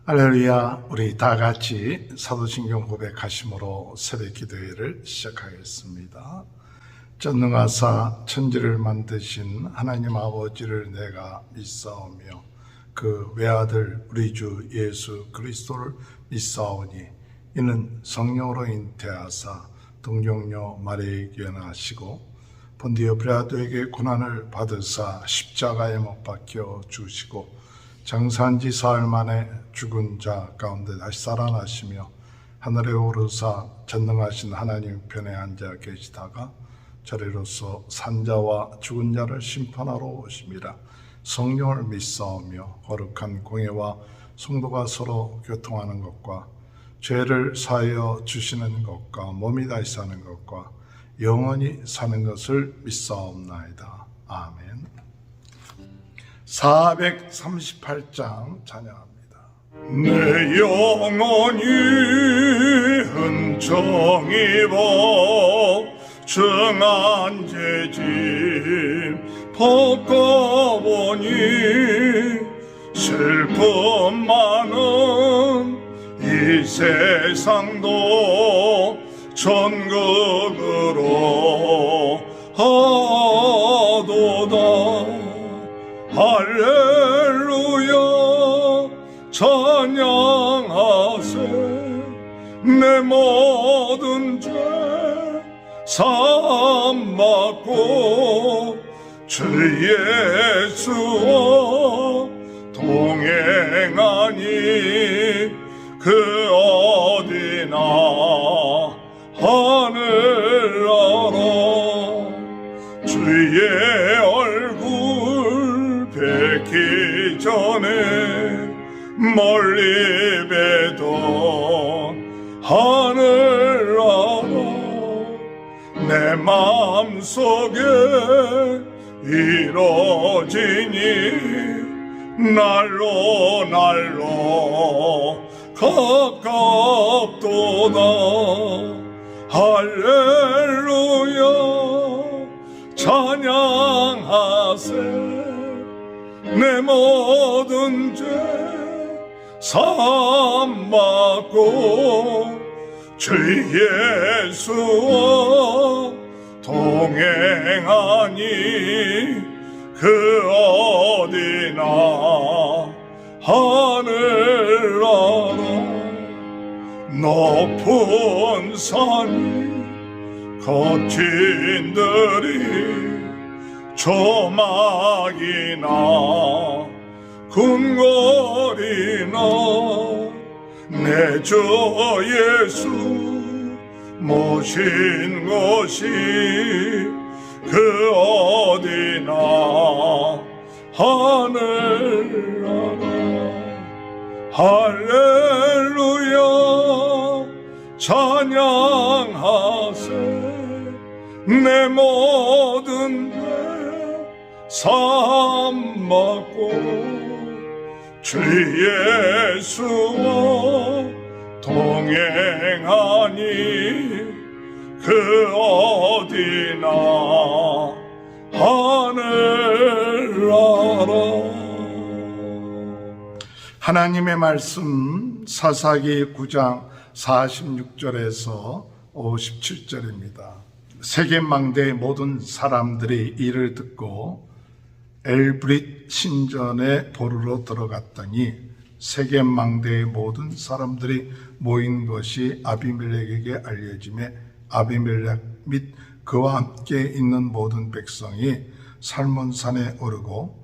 할렐루야. 우리 다 같이 사도신경 고백하심으로 새벽 기도회를 시작하겠습니다. 전능하사 천지를 만드신 하나님 아버지를 내가 믿사오며 그 외아들 우리 주 예수 그리스도를 믿사오니 이는 성령으로 잉태하사 동정녀 마리아에게 나시고 본디오 빌라도에게 고난을 받으사 십자가에 못 박혀 죽으시고 장사한 지 사흘 만에 죽은 자 가운데 다시 살아나시며 하늘에 오르사 전능하신 하나님 편에 앉아 계시다가 저리로서 산자와 죽은 자를 심판하러 오심이라. 성령을 믿사오며 거룩한 공예와 성도가 서로 교통하는 것과 죄를 사하여 주시는 것과 몸이 다시 사는 것과 영원히 사는 것을 믿사옵나이다. 아멘. 438장 찬양합니다. 내 영혼이 은총 입어 정한 죄짐 벗고 보니 슬픔 많은 이 세상도 천국으로 하도다. 할렐루야 찬양하세. 내 모든 죄 사함 받고 주 예수와 동행하니 그 어디나 하늘 알아. 주의 얼굴 뵙기 전에 멀리 뵈던 하늘 알아. 내 마음속에 이루어지니 날로 날로 가깝도다. 할렐루야 찬양하세. 내 모든 죄 사함 받고 주 예수와 동행하니 그 어디나 하늘 알아. 높은 산이 거친 들이 조막이나 궁궐이나 내 주 예수 모신 곳이 그 어디나 하늘 알아. 할렐루야 찬양하세. 내 모든 죄 사함 받고 주 예수와 동행하니 그 어디나 하늘 알아. 하나님의 말씀 사사기 9장 46절에서 57절입니다. 세겜망대의 모든 사람들이 이를 듣고 엘브릿 신전에 보르러 들어갔더니 세겜망대의 모든 사람들이 모인 것이 아비멜렉에게 알려지매 아비멜렉 및 그와 함께 있는 모든 백성이 살몬산에 오르고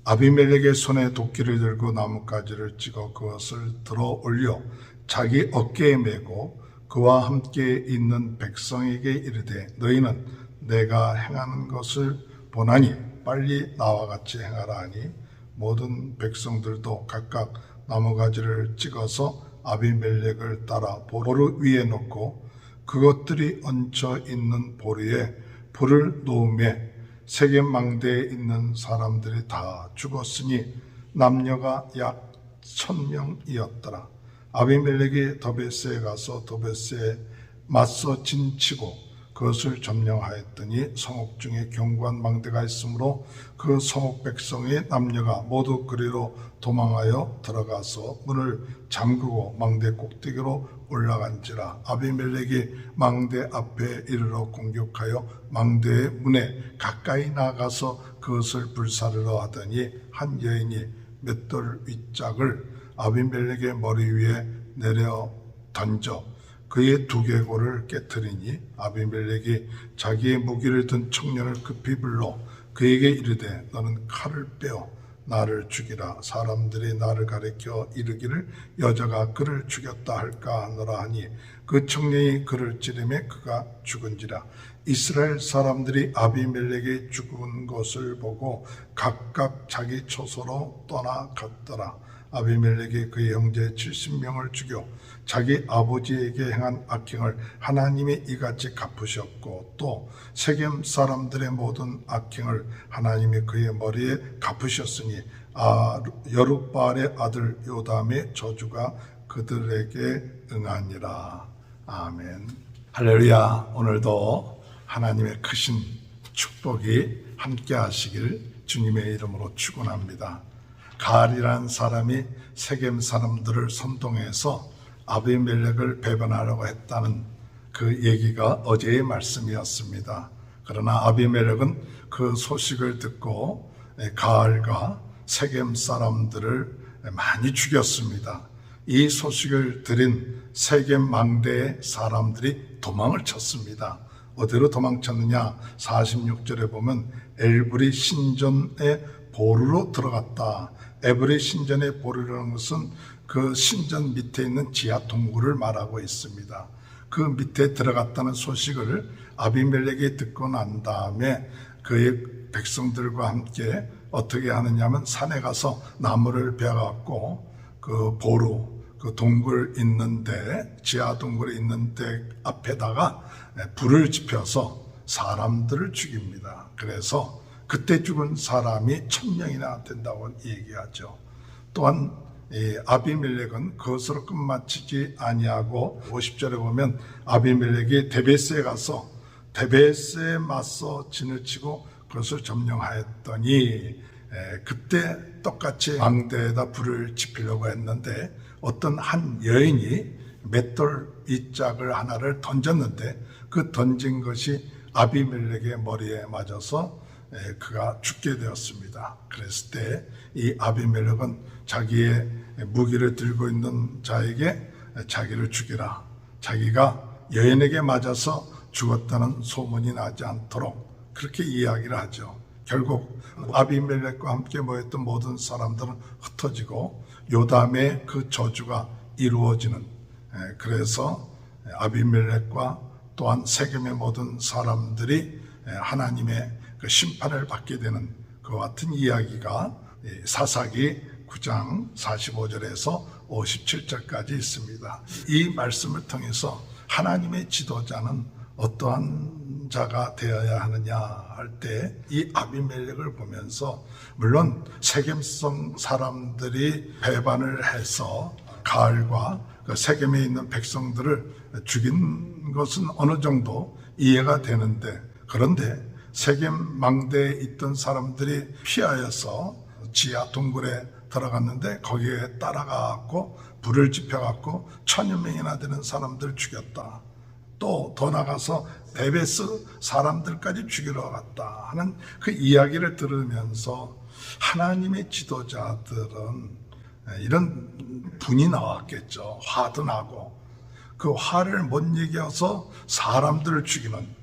아비멜렉의 손에 도끼를 들고 나뭇가지를 찍어 그것을 들어 올려 자기 어깨에 메고 그와 함께 있는 백성에게 이르되 너희는 내가 행하는 것을 보나니 빨리 나와 같이 행하라 하니 모든 백성들도 각각 나무가지를 찍어서 아비멜렉을 따라 보르 위에 놓고 그것들이 얹혀 있는 보르에 불을 놓으매 세겜망대에 있는 사람들이 다 죽었으니 남녀가 약 1000명이었더라. 아비멜렉이 더베스에 가서 더베스에 맞서 진치고 그것을 점령하였더니 성읍 중에 견고한 망대가 있으므로 그 성읍 백성의 남녀가 모두 그리로 도망하여 들어가서 문을 잠그고 망대 꼭대기로 올라간지라. 아비멜렉이 망대 앞에 이르러 공격하여 망대의 문에 가까이 나가서 그것을 불사르러 하더니 한 여인이 맷돌 윗짝을 아비멜렉의 머리 위에 내려 던져 그의 두개골을 깨뜨리니 아비멜렉이 자기의 무기를 든 청년을 급히 불러 그에게 이르되 너는 칼을 빼어 나를 죽이라. 사람들이 나를 가리켜 이르기를 여자가 그를 죽였다 할까 하노라 하니 그 청년이 그를 찌르매 그가 죽은지라. 이스라엘 사람들이 아비멜렉이 죽은 것을 보고 각각 자기 처소로 떠나갔더라. 아비멜렉이 그의 형제 70명을 죽여 자기 아버지에게 행한 악행을 하나님이 이같이 갚으셨고 또 세겜 사람들의 모든 악행을 하나님이 그의 머리에 갚으셨으니 여룻바알의 아들 요담의 저주가 그들에게 응하니라. 아멘. 할렐루야. 오늘도 하나님의 크신 축복이 함께 하시길 주님의 이름으로 축원합니다. 가알이라는 사람이 세겜 사람들을 선동해서 아비멜렉을 배반하려고 했다는 그 얘기가 어제의 말씀이었습니다. 그러나 아비멜렉은 그 소식을 듣고 가알과 세겜 사람들을 많이 죽였습니다. 이 소식을 들은 세겜 망대의 사람들이 도망을 쳤습니다. 어디로 도망쳤느냐? 46절에 보면 엘브리 신전의 보루로 들어갔다. 에브리 신전의 보루라는 것은 그 신전 밑에 있는 지하 동굴을 말하고 있습니다. 그 밑에 들어갔다는 소식을 아비멜렉이 듣고 난 다음에 그의 백성들과 함께 어떻게 하느냐면 산에 가서 나무를 베어갖고 그 보루, 그 동굴 있는데 지하 동굴이 있는데 앞에다가 불을 지펴서 사람들을 죽입니다. 그래서 그때 죽은 사람이 1000명이나 된다고 얘기하죠. 또한 아비멜렉은 그것으로 끝마치지 아니하고 50절에 보면 아비멜렉이 데베스에 가서 데베스에 맞서 진을 치고 그것을 점령하였더니 그때 똑같이 망대에다 불을 지피려고 했는데 어떤 한 여인이 맷돌 윗짝을 하나를 던졌는데 그 던진 것이 아비멜렉의 머리에 맞아서 그가 죽게 되었습니다. 그랬을 때 이 아비멜렉은 자기의 무기를 들고 있는 자에게 자기를 죽이라. 자기가 여인에게 맞아서 죽었다는 소문이 나지 않도록 그렇게 이야기를 하죠. 결국 아비멜렉과 함께 모였던 모든 사람들은 흩어지고 요담의 그 저주가 이루어지는, 그래서 아비멜렉과 또한 세겜의 모든 사람들이 하나님의 그 심판을 받게 되는 그와 같은 이야기가 사사기 9장 45절에서 57절까지 있습니다. 이 말씀을 통해서 하나님의 지도자는 어떠한 자가 되어야 하느냐 할 때 이 아비멜렉을 보면서 물론 세겜성 사람들이 배반을 해서 가알과 그 세겜에 있는 백성들을 죽인 것은 어느 정도 이해가 되는데, 그런데 세겜 망대에 있던 사람들이 피하여서 지하 동굴에 들어갔는데 거기에 따라가고 불을 지펴갖고 1000여 명이나 되는 사람들을 죽였다. 또 더 나가서 데베스 사람들까지 죽이러 갔다 하는 그 이야기를 들으면서 하나님의 지도자들은 이런 분이 나왔겠죠. 화도 나고 그 화를 못 이겨서 사람들을 죽이는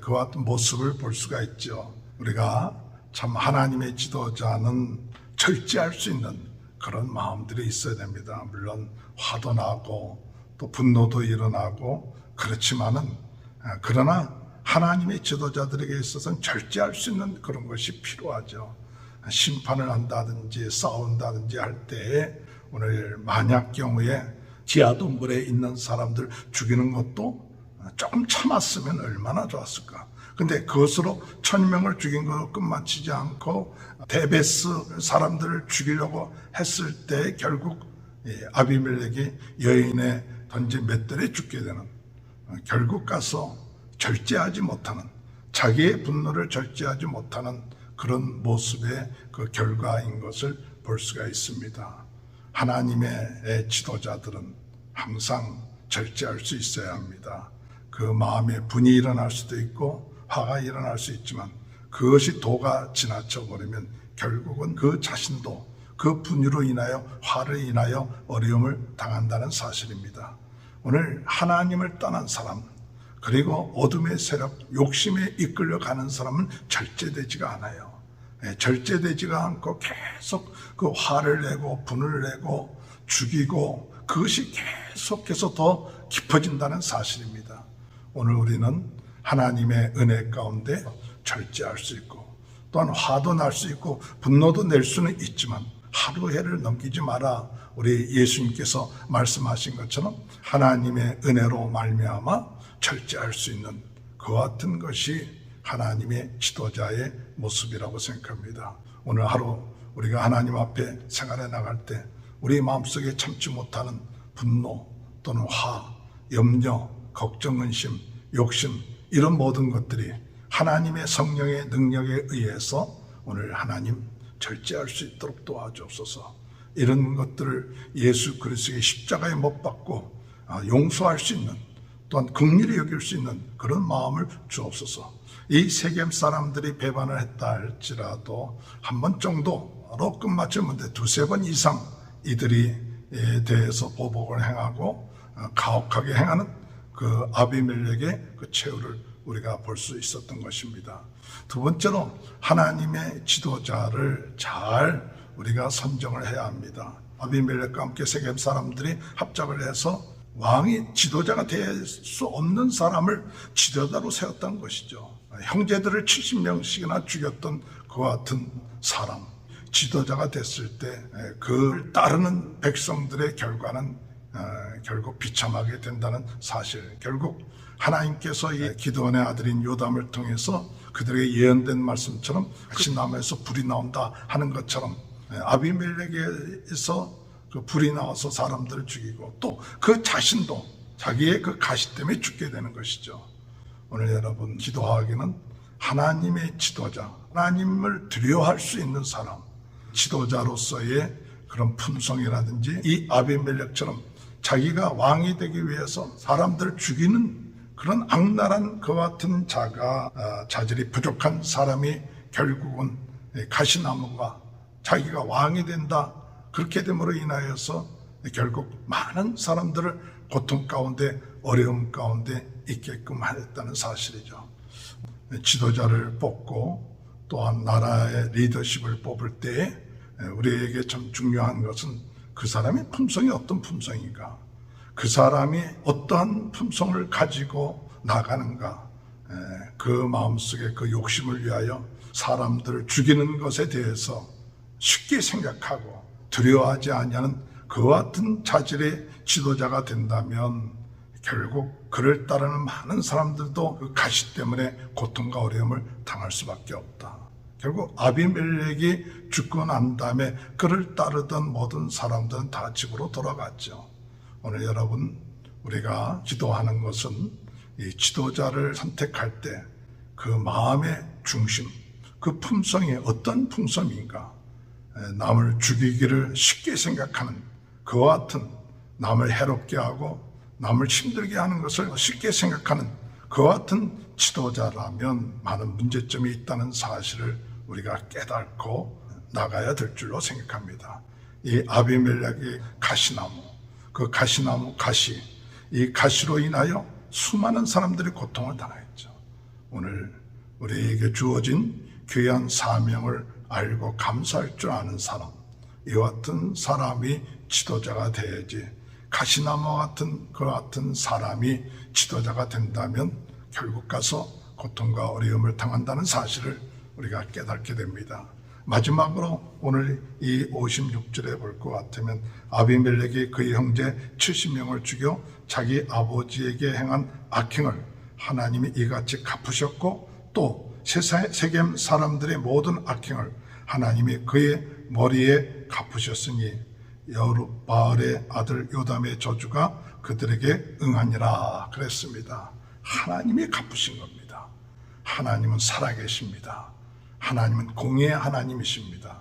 그와 같은 모습을 볼 수가 있죠. 우리가 참 하나님의 지도자는 절제할 수 있는 그런 마음들이 있어야 됩니다. 물론 화도 나고 또 분노도 일어나고 그렇지만은, 그러나 하나님의 지도자들에게 있어서는 절제할 수 있는 그런 것이 필요하죠. 심판을 한다든지 싸운다든지 할 때에 오늘 만약 경우에 지하 동굴에 있는 사람들 죽이는 것도 조금 참았으면 얼마나 좋았을까. 근데 그것으로 1000명을 죽인 거 끝마치지 않고 데베스 사람들을 죽이려고 했을 때 결국 아비멜렉이 여인의 던진 맷돌에 죽게 되는, 결국 가서 절제하지 못하는, 자기의 분노를 절제하지 못하는 그런 모습의 그 결과인 것을 볼 수가 있습니다. 하나님의 지도자들은 항상 절제할 수 있어야 합니다. 그 마음에 분이 일어날 수도 있고 화가 일어날 수 있지만 그것이 도가 지나쳐 버리면 결국은 그 자신도 그 분유로 인하여 화를 인하여 어려움을 당한다는 사실입니다. 오늘 하나님을 떠난 사람, 그리고 어둠의 세력, 욕심에 이끌려가는 사람은 절제되지가 않아요. 절제되지가 않고 계속 그 화를 내고 분을 내고 죽이고 그것이 계속해서 더 깊어진다는 사실입니다. 오늘 우리는 하나님의 은혜 가운데 절제할 수 있고 또한 화도 날 수 있고 분노도 낼 수는 있지만 하루 해를 넘기지 마라. 우리 예수님께서 말씀하신 것처럼 하나님의 은혜로 말미암아 절제할 수 있는 그와 같은 것이 하나님의 지도자의 모습이라고 생각합니다. 오늘 하루 우리가 하나님 앞에 생활해 나갈 때 우리 마음속에 참지 못하는 분노 또는 화, 염려, 걱정, 근심, 욕심 이런 모든 것들이 하나님의 성령의 능력에 의해서 오늘 하나님 절제할 수 있도록 도와주옵소서. 이런 것들을 예수 그리스도의 십자가에 못 박고 용서할 수 있는 또한 긍휼히 여길 수 있는 그런 마음을 주옵소서. 이 세겜 사람들이 배반을 했다 할지라도 한 번 정도로 끝마쳤는데 두세 번 이상 이들이 대해서 보복을 행하고 가혹하게 행하는 그 아비멜렉의 그 최후를 우리가 볼 수 있었던 것입니다. 두 번째로 하나님의 지도자를 잘 우리가 선정을 해야 합니다. 아비멜렉과 함께 세겜 사람들이 합작을 해서 왕이 지도자가 될 수 없는 사람을 지도자로 세웠다는 것이죠. 형제들을 70명씩이나 죽였던 그와 같은 사람, 지도자가 됐을 때 그를 따르는 백성들의 결과는 결국 비참하게 된다는 사실. 결국 하나님께서 이 기드온의 아들인 요담을 통해서 그들에게 예언된 말씀처럼 같이 나무에서 불이 나온다 하는 것처럼 아비멜렉에서 그 불이 나와서 사람들을 죽이고 또 그 자신도 자기의 그 가시 때문에 죽게 되는 것이죠. 오늘 여러분 기도하기는 하나님의 지도자, 하나님을 두려워할 수 있는 사람, 지도자로서의 그런 품성이라든지 이 아비멜렉처럼 자기가 왕이 되기 위해서 사람들을 죽이는 그런 악랄한 그와 같은 자질이 부족한 사람이 결국은 가시나무가 자기가 왕이 된다. 그렇게 됨으로 인하여서 결국 많은 사람들을 고통 가운데 어려움 가운데 있게끔 하였다는 사실이죠. 지도자를 뽑고 또한 나라의 리더십을 뽑을 때 우리에게 참 중요한 것은 그 사람의 품성이 어떤 품성인가, 그 사람이 어떠한 품성을 가지고 나가는가, 그 마음속에 그 욕심을 위하여 사람들을 죽이는 것에 대해서 쉽게 생각하고 두려워하지 아니하는 그와 같은 자질의 지도자가 된다면 결국 그를 따르는 많은 사람들도 그 가시 때문에 고통과 어려움을 당할 수밖에 없다. 결국 아비멜렉이 죽고 난 다음에 그를 따르던 모든 사람들은 다 집으로 돌아갔죠. 오늘 여러분 우리가 기도하는 것은 이 지도자를 선택할 때 그 마음의 중심, 그 품성이 어떤 품성인가, 남을 죽이기를 쉽게 생각하는 그와 같은 남을 해롭게 하고 남을 힘들게 하는 것을 쉽게 생각하는 그와 같은 지도자라면 많은 문제점이 있다는 사실을 우리가 깨닫고 나가야 될 줄로 생각합니다. 이 아비멜렉의 가시나무, 그 가시나무 가시, 이 가시로 인하여 수많은 사람들이 고통을 당했죠. 오늘 우리에게 주어진 귀한 사명을 알고 감사할 줄 아는 사람, 이와 같은 사람이 지도자가 돼야지, 가시나무와 같은 그 같은 사람이 지도자가 된다면 결국 가서 고통과 어려움을 당한다는 사실을 우리가 깨닫게 됩니다. 마지막으로 오늘 이 56절에 볼 것 같으면 아비멜렉이 그의 형제 70명을 죽여 자기 아버지에게 행한 악행을 하나님이 이같이 갚으셨고 또 세겜 사람들의 모든 악행을 하나님이 그의 머리에 갚으셨으니 여룻바알의 아들 요담의 저주가 그들에게 응하니라 그랬습니다. 하나님이 갚으신 겁니다. 하나님은 살아계십니다. 하나님은 공의의 하나님이십니다.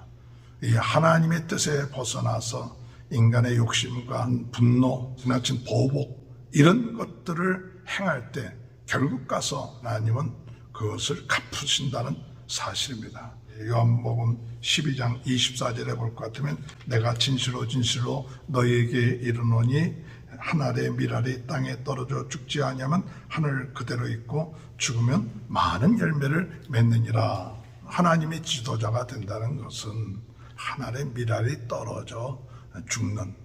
이 하나님의 뜻에 벗어나서 인간의 욕심과 분노, 지나친 보복 이런 것들을 행할 때 결국 가서 하나님은 그것을 갚으신다는 사실입니다. 요한복음 12장 24절에 볼 것 같으면 내가 진실로 진실로 너희에게 이르노니 한 알의 밀알이 땅에 떨어져 죽지 아니하면 하늘 그대로 있고 죽으면 많은 열매를 맺느니라. 하나님의 지도자가 된다는 것은 한 알의 밀알이 떨어져 죽는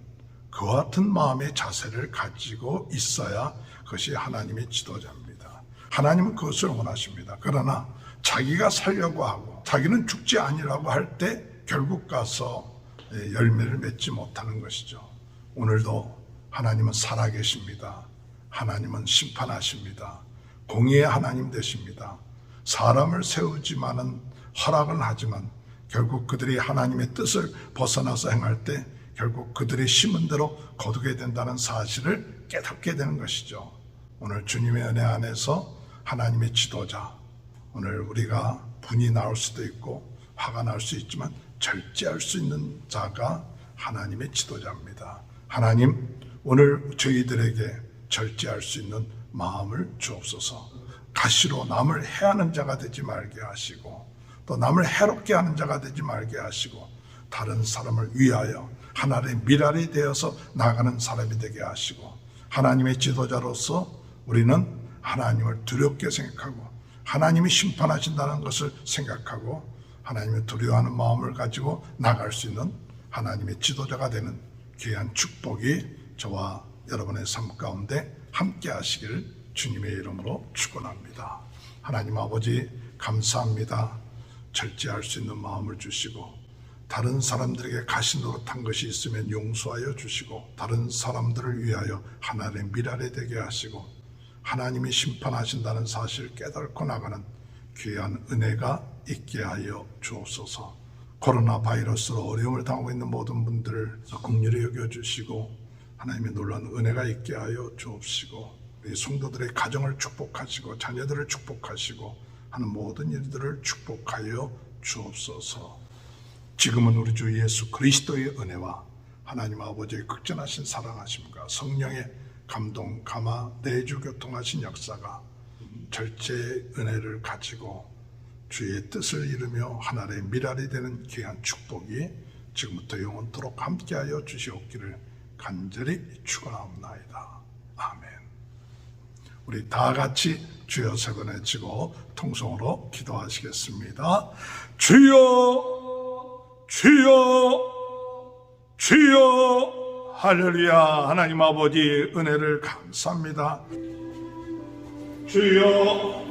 그와 같은 마음의 자세를 가지고 있어야 그것이 하나님의 지도자입니다. 하나님은 그것을 원하십니다. 그러나 자기가 살려고 하고 자기는 죽지 아니라고 할 때 결국 가서 열매를 맺지 못하는 것이죠. 오늘도 하나님은 살아계십니다. 하나님은 심판하십니다. 공의의 하나님 되십니다. 사람을 세우지만은 허락은 하지만 결국 그들이 하나님의 뜻을 벗어나서 행할 때 결국 그들이 심은 대로 거두게 된다는 사실을 깨닫게 되는 것이죠. 오늘 주님의 은혜 안에서 하나님의 지도자, 오늘 우리가 분이 나올 수도 있고 화가 날 수 있지만 절제할 수 있는 자가 하나님의 지도자입니다. 하나님, 오늘 저희들에게 절제할 수 있는 마음을 주옵소서. 가시로 남을 해하는 자가 되지 말게 하시고 또 남을 해롭게 하는 자가 되지 말게 하시고 다른 사람을 위하여 하나님의 밀알이 되어서 나가는 사람이 되게 하시고 하나님의 지도자로서 우리는 하나님을 두렵게 생각하고 하나님이 심판하신다는 것을 생각하고 하나님을 두려워하는 마음을 가지고 나갈 수 있는 하나님의 지도자가 되는 귀한 축복이 저와 여러분의 삶 가운데 함께 하시기를 주님의 이름으로 축원합니다. 하나님 아버지 감사합니다. 절제할 수 있는 마음을 주시고 다른 사람들에게 가시 노릇한 것이 있으면 용서하여 주시고 다른 사람들을 위하여 하나님의 밀알이 되게 하시고 하나님이 심판하신다는 사실을 깨닫고 나가는 귀한 은혜가 있게 하여 주옵소서. 코로나 바이러스로 어려움을 당하고 있는 모든 분들을 긍휼히 여겨주시고 하나님의 놀라운 은혜가 있게 하여 주옵시고 우리 성도들의 가정을 축복하시고 자녀들을 축복하시고 하는 모든 일들을 축복하여 주옵소서. 지금은 우리 주 예수 그리스도의 은혜와 하나님 아버지의 극전하신 사랑하심과 성령의 감동, 감화, 내주 교통하신 역사가 절제의 은혜를 가지고 주의 뜻을 이루며 하나님의 밀알이 되는 귀한 축복이 지금부터 영원토록 함께하여 주시옵기를 간절히 축원하옵나이다. 아멘. 우리 다 같이 주여 세 번 외치고 통성으로 기도하시겠습니다. 주여, 주여, 주여. 할렐루야. 하나님 아버지 은혜를 감사합니다. 주여,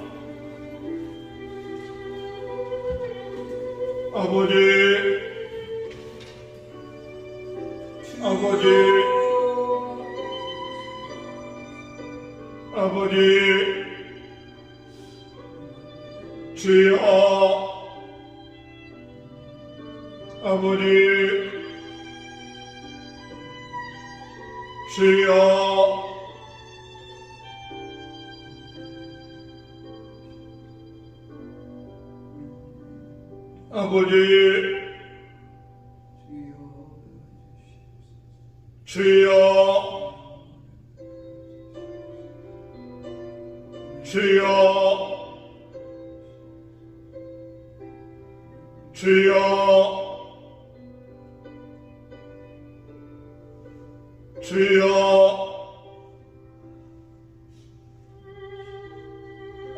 아버지, 아버지, 아버지, 주여, 아버지, 주여, 아버지, 주여, 주여, 주여, 주여,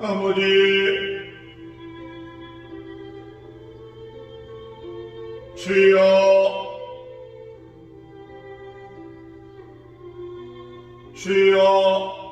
아버지, 주여, 주여,